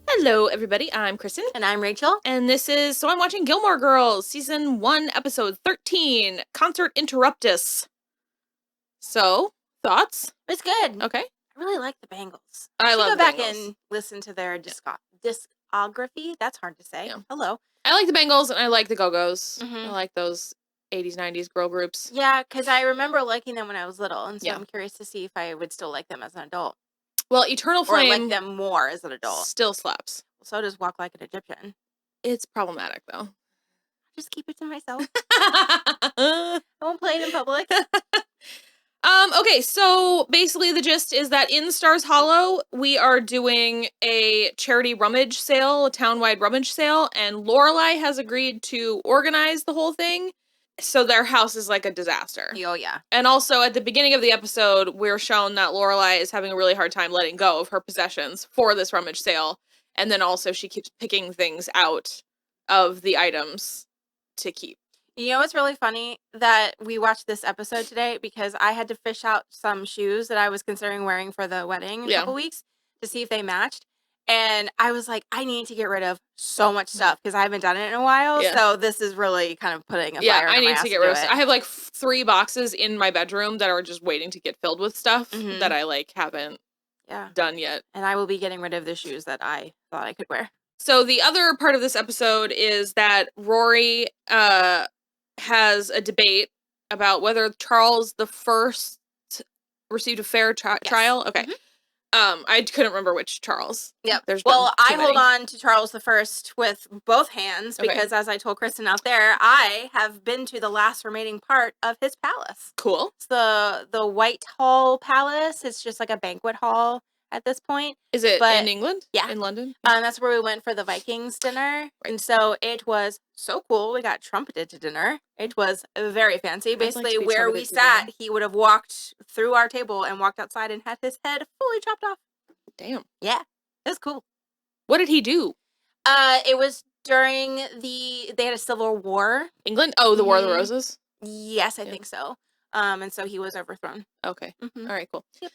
Hello, everybody. I'm Kristen. And I'm Rachel. And this is So I'm Watching Gilmore Girls, Season 1, Episode 13, Concert Interruptus. So, thoughts? It's good. Okay. I really like the Bangles. I love go the back Bangles. and listen to their discography. That's hard to say. Yeah. Hello. I like the Bangles and I like the Go-Go's. Mhm. I like those 80s, 90s girl groups. Yeah, because I remember liking them when I was little, and so Yeah. I'm curious to see if I would still like them as an adult. Well, Eternal Flame... Or like them more as an adult. Still slaps. So does Walk Like an Egyptian. It's problematic, though. Just keep it to myself. I won't play it in public. Okay, so basically the gist is that in Stars Hollow, we are doing a charity rummage sale, a town-wide rummage sale, and Lorelai has agreed to organize the whole thing, so their house is like a disaster. Oh, yeah. And also, at the beginning of the episode, we're shown that Lorelai is having a really hard time letting go of her possessions for this rummage sale, and then also she keeps picking things out of the items to keep. You know what's really funny? That we watched this episode today because I had to fish out some shoes that I was considering wearing for the wedding in a couple weeks to see if they matched. And I was like, I need to get rid of so much stuff because I haven't done it in a while. Yeah. So this is really kind of putting a fire I need to get rid of it. I have like 3 boxes in my bedroom that are just waiting to get filled with stuff that I like haven't done yet. And I will be getting rid of the shoes that I thought I could wear. So the other part of this episode is that Rory has a debate about whether Charles the First received a fair trial. Okay. I couldn't remember which Charles. Yep. I hold on to Charles the First with both hands because, as I told Kristen out there, I have been to the last remaining part of his palace. Cool. It's the Whitehall Palace. It's just like a banquet hall at this point. Is it in England? Yeah. In London? That's where we went for the Vikings dinner. Right. And so it was so cool. We got trumpeted to dinner. It was very fancy. Basically, where we sat, he would have walked through our table and walked outside and had his head fully chopped off. Damn. Yeah. It was cool. What did he do? It was during they had a civil war. England? Oh, the War of the Roses? Yes, I think so. And so he was overthrown. Okay. All right, cool. Yep.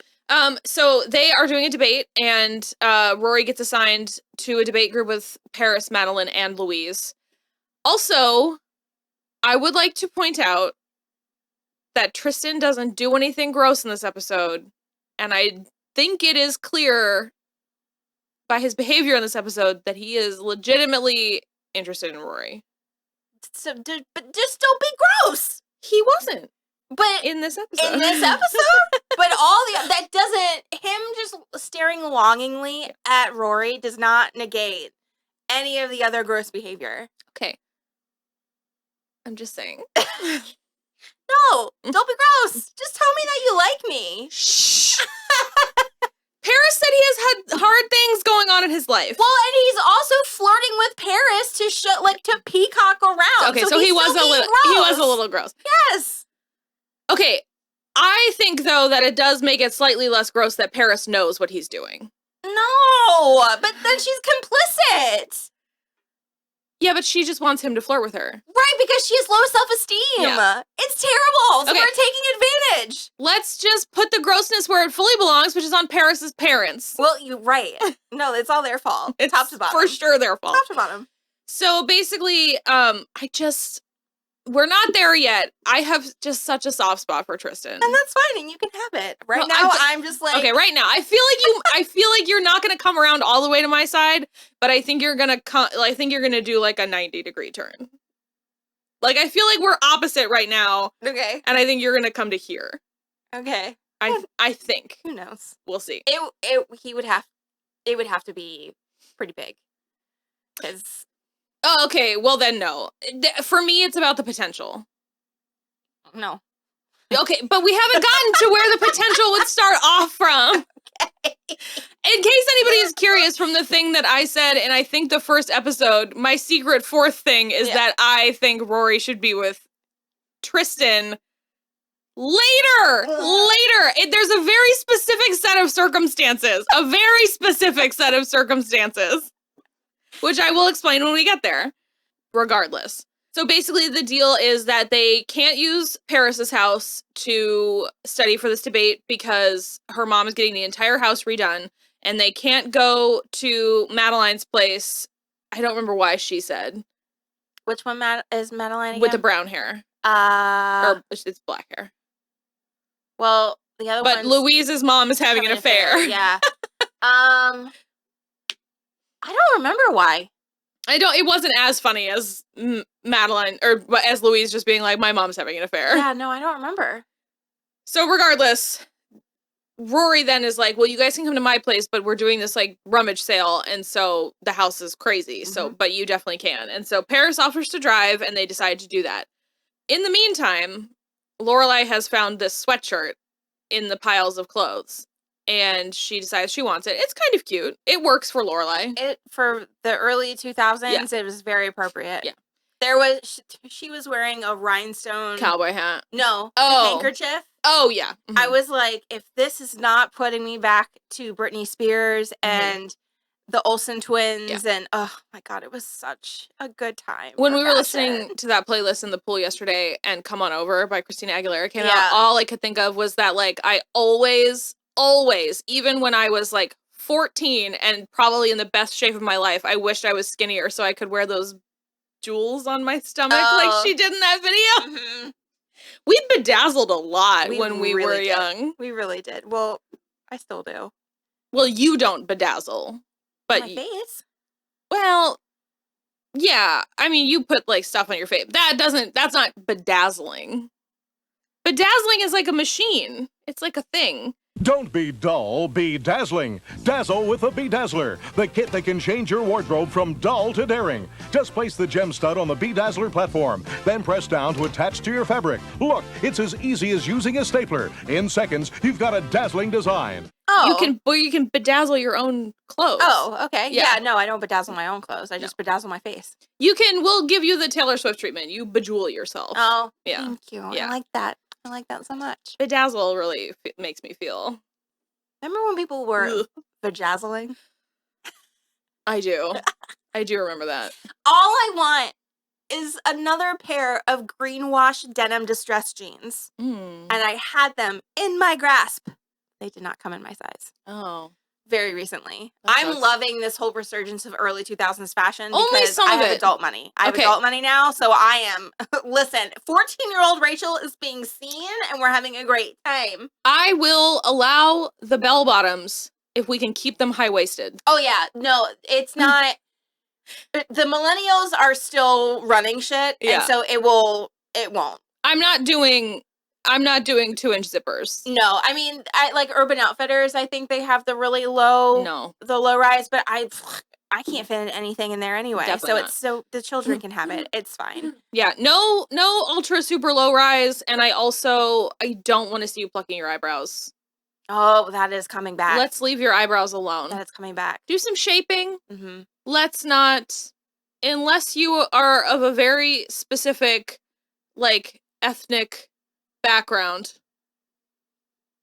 So they are doing a debate, and Rory gets assigned to a debate group with Paris, Madeline, and Louise. Also, I would like to point out that Tristan doesn't do anything gross in this episode, and I think it is clear by his behavior in this episode that he is legitimately interested in Rory. So, but just don't be gross! He wasn't. But in this episode, but that doesn't, him just staring longingly at Rory does not negate any of the other gross behavior. Okay. I'm just saying. No, don't be gross. Just tell me that you like me. Shh. Paris said he has had hard things going on in his life. Well, and he's also flirting with Paris to peacock around. Okay, so he was a little gross. Yes. Okay, I think, though, that it does make it slightly less gross that Paris knows what he's doing. No, but then she's complicit. Yeah, but she just wants him to flirt with her. Right, because she has low self-esteem. Yeah. It's terrible, so we're taking advantage. Let's just put the grossness where it fully belongs, which is on Paris's parents. Well, you're right. No, it's all their fault. It's top to bottom. For sure their fault. Top to bottom. So basically, we're not there yet. I have just such a soft spot for Tristan. And that's fine, and you can have it. Right now, I'm just like... Okay, right now. I feel like you're not going to come around all the way to my side, but I think you're going to do like a 90-degree turn. Like, I feel like we're opposite right now. Okay. And I think you're going to come to here. Okay. I think. Who knows? We'll see. It would have to be pretty big. Because... Oh, okay. Well, then no. For me, it's about the potential. No. Okay, but we haven't gotten to where the potential would start off from. Okay. In case anybody is curious from the thing that I said, and I think the first episode, my secret fourth thing is that I think Rory should be with Tristan later. There's a very specific set of circumstances. Which I will explain when we get there. Regardless. So basically the deal is that they can't use Paris's house to study for this debate because her mom is getting the entire house redone, and they can't go to Madeline's place. I don't remember why she said. Which one is Madeline again? With the brown hair. Or it's black hair. Well, the other one. But Louise's mom is having an affair. Yeah. I don't remember why. It wasn't as funny as Madeline, or as Louise just being like, my mom's having an affair. Yeah, no, I don't remember. So regardless, Rory then is like, well, you guys can come to my place, but we're doing this like rummage sale, and so the house is crazy. So, but you definitely can. And so Paris offers to drive, and they decide to do that. In the meantime, Lorelai has found this sweatshirt in the piles of clothes, and she decides she wants it. It's kind of cute. It works for Lorelai. For the early 2000s, it was very appropriate. Yeah. There was, she was wearing a rhinestone cowboy hat. No, handkerchief. Oh, yeah. Mm-hmm. I was like, if this is not putting me back to Britney Spears and the Olsen twins, and oh my God, it was such a good time. When we were listening to that playlist in the pool yesterday, and Come On Over by Christina Aguilera came out, all I could think of was that, like, I always, even when I was like 14 and probably in the best shape of my life, I wished I was skinnier so I could wear those jewels on my stomach like she did in that video. Mm-hmm. We bedazzled a lot when we were young. We really did. Well, I still do. Well, you don't bedazzle. But my face? Well, yeah. I mean, you put like stuff on your face. That's not bedazzling. Bedazzling is like a machine. It's like a thing. Don't be dull, be dazzling. Dazzle with a Bedazzler, the kit that can change your wardrobe from dull to daring. Just place the gem stud on the Bedazzler platform, then press down to attach to your fabric. Look, it's as easy as using a stapler. In seconds, you've got a dazzling design. Oh. You can bedazzle your own clothes. Oh, okay. Yeah, no, I don't bedazzle my own clothes. I just bedazzle my face. We'll give you the Taylor Swift treatment. You bejewel yourself. Oh, yeah. Thank you. Yeah. I like that. I like that so much. Bedazzle really makes me feel. Remember when people were bedazzling? I do. I do remember that. All I want is another pair of greenwash denim distress jeans. And I had them in my grasp. They did not come in my size. Oh. Very recently. I'm loving this whole resurgence of early 2000s fashion because Only some I of have it. adult money. I have adult money now, so I am, listen, 14-year-old Rachel is being seen and we're having a great time. I will allow the bell bottoms if we can keep them high-waisted. Oh yeah, no, it's not, the millennials are still running shit, and so it won't. I'm not doing 2-inch zippers. No, I mean, I like Urban Outfitters. I think they have the really low, the low rise, but I can't fit anything in there anyway. Definitely so the children can have it. It's fine. Yeah, no ultra super low rise, and I don't want to see you plucking your eyebrows. Oh, that is coming back. Let's leave your eyebrows alone. That is coming back. Do some shaping. Mm-hmm. Let's not, unless you are of a very specific, like, ethnic background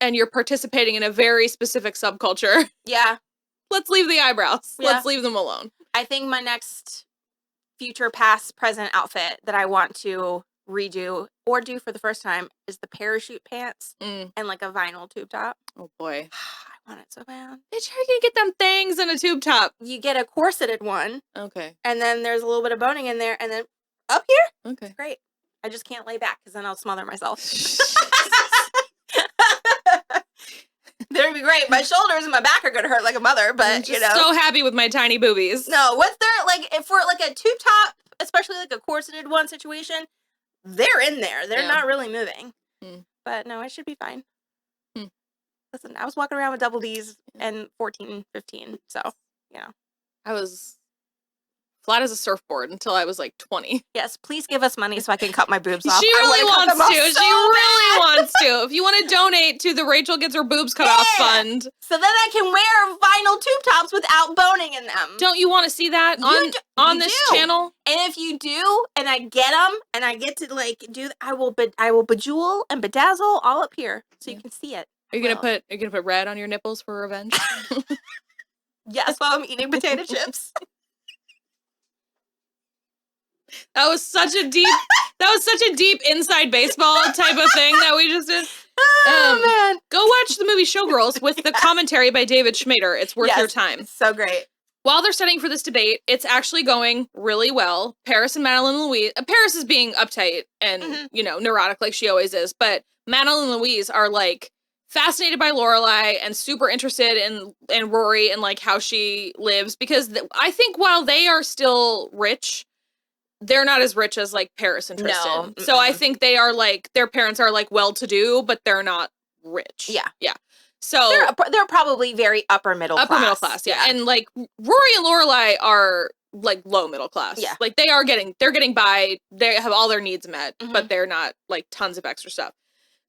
and you're participating in a very specific subculture. Yeah. Let's leave the eyebrows. Yeah. Let's leave them alone. I think my next future, past, present outfit that I want to redo or do for the first time is the parachute pants and like a vinyl tube top. Oh boy. I want it so bad. Bitch, how are you gonna get them things in a tube top? You get a corseted one. Okay. And then there's a little bit of boning in there, and then up here. Okay. Great. I just can't lay back because then I'll smother myself. That'd be great. My shoulders and my back are gonna hurt like a mother, but I'm just so happy with my tiny boobies. No, what's there like if we're like a tube top, especially like a corseted one situation, they're in there. They're not really moving. But no, it should be fine. Listen, I was walking around with double D's and 14, 15, so I was flat as a surfboard until I was like 20. Yes, please give us money so I can cut my boobs off. She really wants to. She really wants to. If you want to donate to the Rachel Gets Her Boobs Cut Off Fund. So then I can wear vinyl tube tops without boning in them. Don't you want to see that on this channel? And if you do, and I get them, and I get to like do, I will bejewel and bedazzle all up here so you can see it. Are you gonna put red on your nipples for revenge? Yes, while I'm eating potato chips. That was such a deep inside baseball type of thing that we just did. Oh, man. Go watch the movie Showgirls with the commentary by David Schmader. It's worth your time. It's so great. While they're studying for this debate, it's actually going really well. Paris and Madeline and Louise... Paris is being uptight and, neurotic like she always is, but Madeline and Louise are, like, fascinated by Lorelai and super interested in Rory and, like, how she lives, because I think while they are still rich, they're not as rich as, like, Paris and Tristan. No. So I think they are, like, their parents are, like, well-to-do, but they're not rich. Yeah. Yeah. So they're probably very upper middle class. Yeah. And like Rory and Lorelai are like low middle class. Yeah. Like they're getting by, they have all their needs met, but they're not like tons of extra stuff.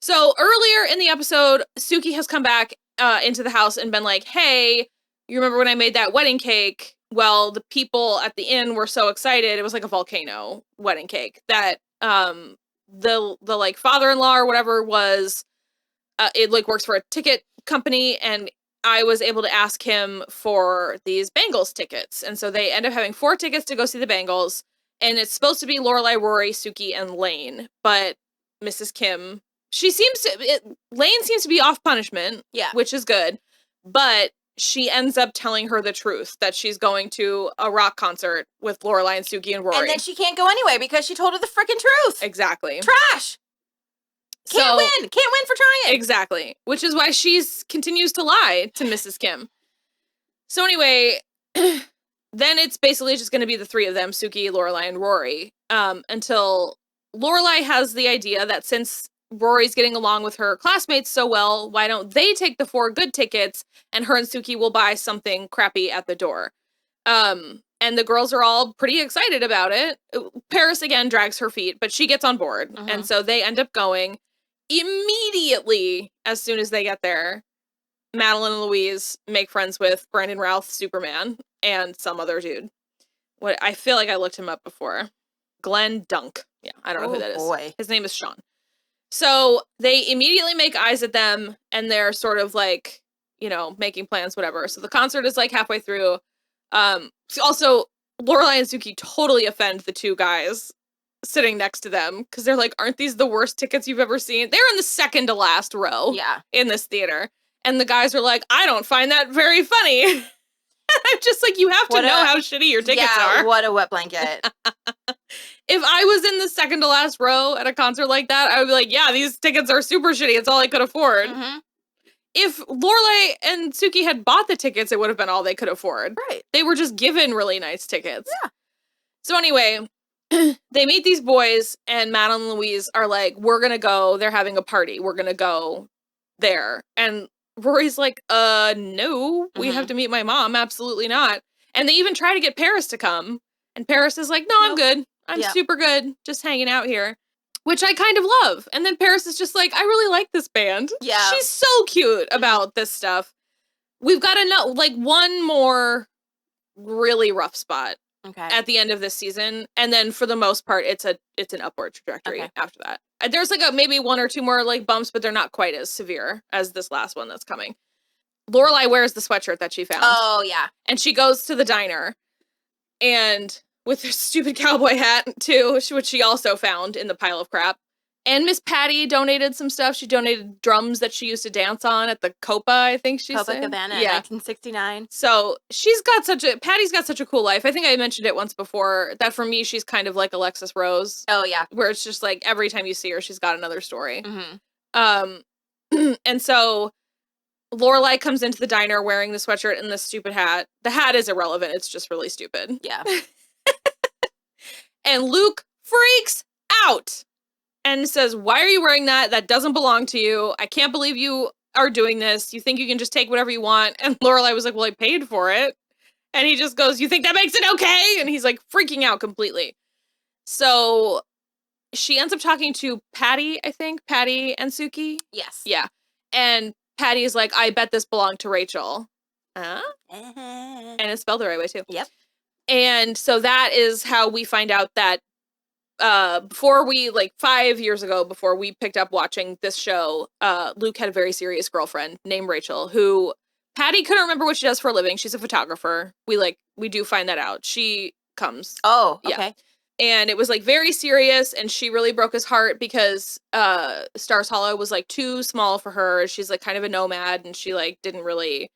So earlier in the episode, Suki has come back into the house and been like, hey, you remember when I made that wedding cake? Well, the people at the inn were so excited. It was like a volcano wedding cake that the like father-in-law or whatever was it like works for a ticket company, and I was able to ask him for these Bengals tickets. And so they end up having 4 tickets to go see the Bengals, and it's supposed to be Lorelai, Rory, Suki, and Lane. But Mrs. Kim, Lane seems to be off punishment, which is good, but she ends up telling her the truth, that she's going to a rock concert with Lorelai and Suki and Rory. And then she can't go anyway because she told her the freaking truth. Exactly. Trash. Can't win for trying. Exactly. Which is why continues to lie to Mrs. Kim. So anyway, then it's basically just going to be the 3 of them, Suki, Lorelai, and Rory, until Lorelai has the idea that since Rory's getting along with her classmates so well, why don't they take the 4 good tickets and her and Suki will buy something crappy at the door. And the girls are all pretty excited about it. Paris again drags her feet, but she gets on board. And so they end up going. Immediately, as soon as they get there, Madeline and Louise make friends with Brandon Routh, Superman, and some other dude. I feel like I looked him up before. Glenn Dunk. Yeah, I don't know who that is. Boy. His name is Sean. So they immediately make eyes at them, and they're sort of like, making plans, whatever. So the concert is like halfway through. Also, Lorelai and Suki totally offend the 2 guys sitting next to them, because they're like, aren't these the worst tickets you've ever seen? They're in the second to last row in this theater. And the guys are like, I don't find that very funny. I'm just like, you have to know how shitty your tickets are. Yeah, what a wet blanket. If I was in the second to last row at a concert like that, I would be like, yeah, these tickets are super shitty. It's all I could afford. If Lorelai and Suki had bought the tickets, it would have been all they could afford. Right. They were just given really nice tickets. Yeah. So anyway, they meet these boys, and Madeline and Louise are like, we're gonna go, they're having a party, we're gonna go there. And Rory's like, no, we have to meet my mom, absolutely not. And they even try to get Paris to come, and Paris is like, no, I'm good, I'm super good, just hanging out here, which I kind of love. And then Paris is just like, I really like this band. Yeah. She's so cute about this stuff. We've got one more really rough spot. Okay. At the end of this season, and then for the most part, it's an upward trajectory after that. There's like maybe 1 or 2 more like bumps, but they're not quite as severe as this last one that's coming. Lorelai wears the sweatshirt that she found. Oh yeah, and she goes to the diner, and with her stupid cowboy hat too, which she also found in the pile of crap. And Miss Patty donated some stuff. She donated drums that she used to dance on at the Copa, I think she said. Copacabana in 1969. So Patty's got such a cool life. I think I mentioned it once before, that for me, she's kind of like Alexis Rose. Oh, yeah. Where it's just like, every time you see her, she's got another story. And so Lorelai comes into the diner wearing the sweatshirt and the stupid hat. The hat is irrelevant. It's just really stupid. Yeah. And Luke freaks out and says, why are you wearing that? That doesn't belong to you. I can't believe you are doing this. You think you can just take whatever you want. And Lorelai was like, well, I paid for it. And he just goes, you think that makes it okay? And he's like freaking out completely. So she ends up talking to Patty, I think. Patty and Suki. Yes. Yeah. And Patty is like, I bet this belonged to Rachel. And it's spelled the right way too. Yep. And so that is how we find out that before we, 5 years ago, before we picked up watching this show, Luke had a very serious girlfriend named Rachel, who Patty couldn't remember what she does for a living. She's a photographer. We do find that out. She comes. Oh, okay. Yeah. And it was like very serious, and she really broke his heart because Stars Hollow was like too small for her. She's like kind of a nomad, and she like didn't really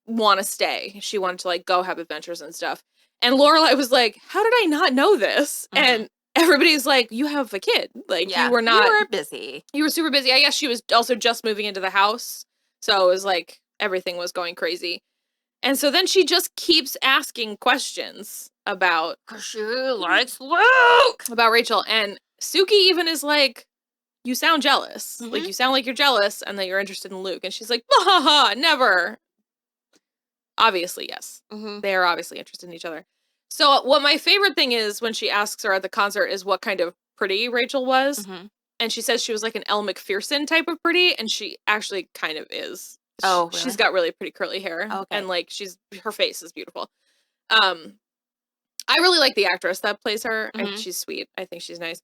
want to stay. She wanted to like go have adventures and stuff. And Lorelai was like, how did I not know this? And everybody's like, you have a kid. Like, you were not... You were busy. You were super busy. I guess she was also just moving into the house. So it was like, everything was going crazy. And so then she just keeps asking questions about... Because she likes Luke! About Rachel. And Suki even is like, you sound jealous. Like, you sound like you're jealous and that you're interested in Luke. And she's like, ha ha ha, never. Obviously, yes. They are obviously interested in each other. So what my favorite thing is when she asks her at the concert is what kind of pretty Rachel was. And she says she was like an Elle Macpherson type of pretty, and she actually kind of is. Oh, really? She's got really pretty curly hair. Okay. And like her face is beautiful. I really like the actress that plays her. She's sweet. I think she's nice.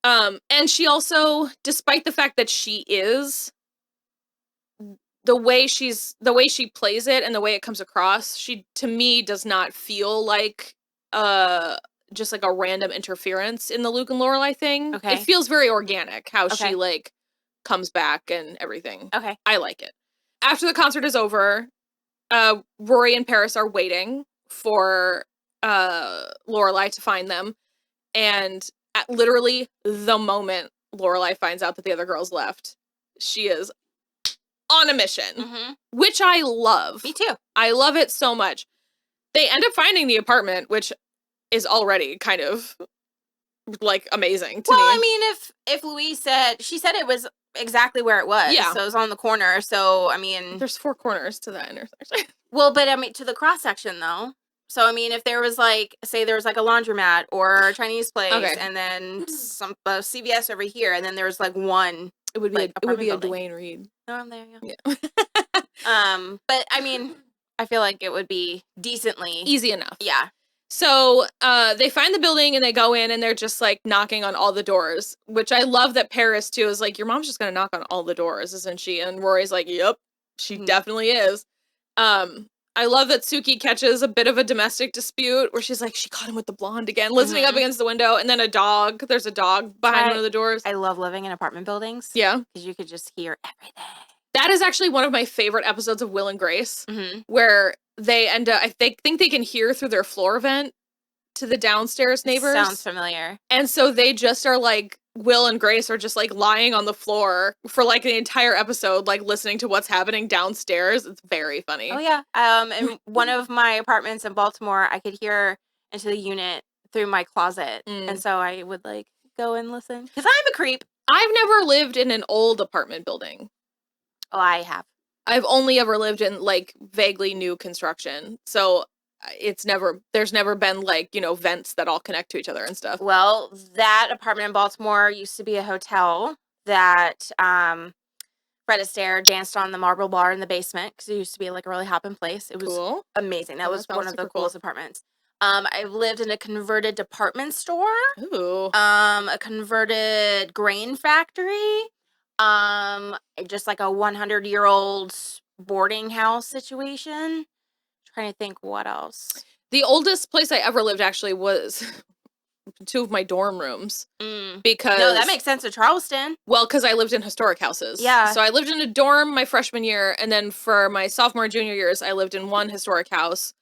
And she also, despite the fact that she is, the way she plays it and the way it comes across, she, to me, does not feel like just like a random interference in the Luke and Lorelai thing. Okay. It feels very organic how she like comes back and everything. Okay. I like it. After the concert is over, Rory and Paris are waiting for Lorelai to find them. And at literally the moment Lorelai finds out that the other girls left, she is on a mission, which I love. Me too. I love it so much. They end up finding the apartment, which is already kind of like amazing to me. Well, I mean, if Louise said, she said it was exactly where it was. Yeah. So it was on the corner. So, I mean. There's 4 corners to that intersection. Well, but I mean, to the cross section though. So, I mean, if there was like, say there was like a laundromat or a Chinese place and then some CVS over here, and then there's like one. It would be like, a Dwayne Reed. Oh, I'm there, yeah. But I mean, I feel like it would be decently easy enough. Yeah. So they find the building and they go in and they're just like knocking on all the doors, which I love that Paris too is like, your mom's just gonna knock on all the doors, isn't she? And Rory's like, yep, she definitely is. I love that Suki catches a bit of a domestic dispute where she's like, she caught him with the blonde again, listening up against the window, and then there's a dog behind one of the doors. I love living in apartment buildings. Yeah. Because you could just hear everything. That is actually one of my favorite episodes of Will and Grace, where they end up, think they can hear through their floor vent to the downstairs neighbors. Sounds familiar. And so they just are like, Will and Grace are just like lying on the floor for like the entire episode, like listening to what's happening downstairs. It's very funny. Oh yeah. In one of my apartments in Baltimore, I could hear into the unit through my closet. And so I would like go and listen. Because I'm a creep. I've never lived in an old apartment building. Oh, I have. I've only ever lived in like vaguely new construction. So there's never been like, vents that all connect to each other and stuff. Well, that apartment in Baltimore used to be a hotel that Fred Astaire danced on the marble bar in the basement because it used to be like a really hopping place. It was cool. Amazing. That was one of the coolest apartments. I've lived in a converted department store. Ooh. A converted grain factory. Just like a 100-year-old boarding house situation. Trying to think what else. The oldest place I ever lived actually was 2 of my dorm rooms. Because no, that makes sense to Charleston. Well, because I lived in historic houses. Yeah. So I lived in a dorm my freshman year, and then for my sophomore and junior years, I lived in one historic house.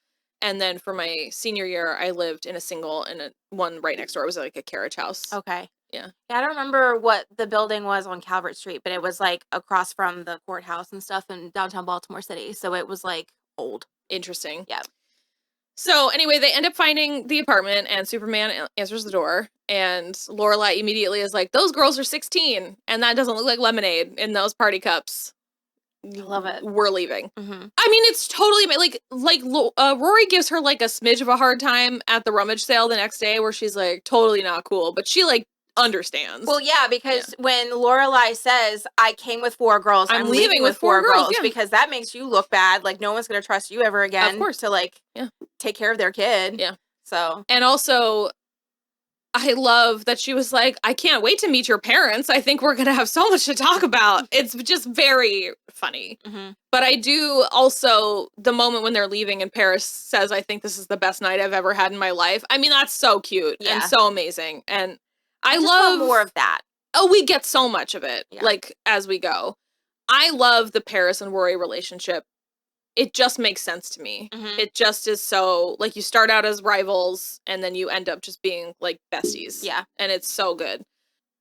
And then for my senior year, I lived in a single and one right next door. It was like a carriage house. Okay. Yeah. I don't remember what the building was on Calvert Street, but it was like across from the courthouse and stuff in downtown Baltimore City. So it was like old. Interesting. Yeah. So anyway, they end up finding the apartment and Superman answers the door and Lorelai immediately is like, those girls are 16 and that doesn't look like lemonade in those party cups. I love it. We're leaving. I mean, it's totally like Rory gives her like a smidge of a hard time at the rummage sale the next day where she's like totally not cool, but she like understands. Well, yeah, because when Lorelai says, I came with 4 girls, I'm leaving with 4 girls, because that makes you look bad. Like, no one's going to trust you ever again. Of course. To, like, take care of their kid. Yeah. So. And also, I love that she was like, I can't wait to meet your parents. I think we're going to have so much to talk about. It's just very funny. Mm-hmm. But I do also, the moment when they're leaving and Paris says, I think this is the best night I've ever had in my life. I mean, that's so cute and so amazing. And I love more of that. Oh, we get so much of it, Yeah. like, as we go. I love the Paris and Rory relationship. It just makes sense to me. Mm-hmm. It just is so, like, you start out as rivals and then you end up just being, like, besties. Yeah. And it's so good.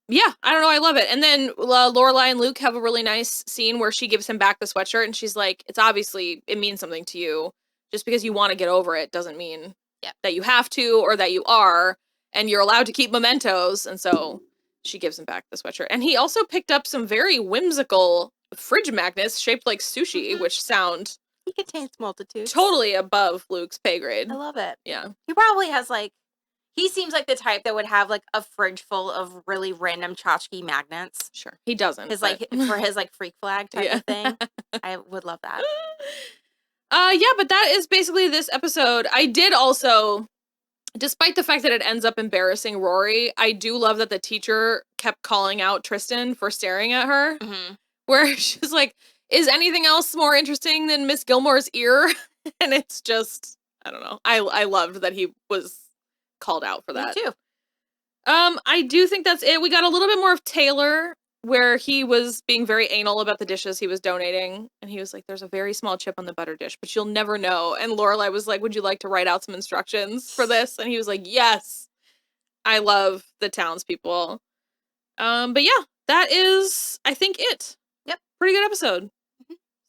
Yeah, I don't know, I love it. And then Lorelai and Luke have a really nice scene where she gives him back the sweatshirt and she's like, it's obviously, it means something to you. Just because you want to get over it doesn't mean that you have to or that you are. And you're allowed to keep mementos. And so she gives him back the sweatshirt. And he also picked up some very whimsical fridge magnets shaped like sushi, which sound... He contains multitudes. Totally above Luke's pay grade. I love it. Yeah. He probably has, like, he seems like the type that would have, like, a fridge full of really random tchotchke magnets. Sure. He doesn't. His, like, for his, like, freak flag type of thing. I would love that. Yeah, but that is basically this episode. I did also, despite the fact that it ends up embarrassing Rory, I do love that the teacher kept calling out Tristan for staring at her. Mm-hmm. Where she's like, is anything else more interesting than Miss Gilmore's ear? And it's just, I don't know. I loved that he was called out for that. Me too. I do think that's it. We got a little bit more of Taylor, where he was being very anal about the dishes he was donating. And he was like, there's a very small chip on the butter dish, but you'll never know. And Lorelai was like, would you like to write out some instructions for this? And he was like, yes. I love the townspeople. But yeah, that is, I think, it. Yep. Pretty good episode.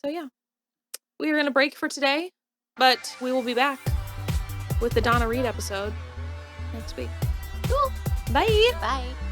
So yeah, we are going to break for today, but we will be back with the Donna Reed episode next week. Cool. Bye. Bye.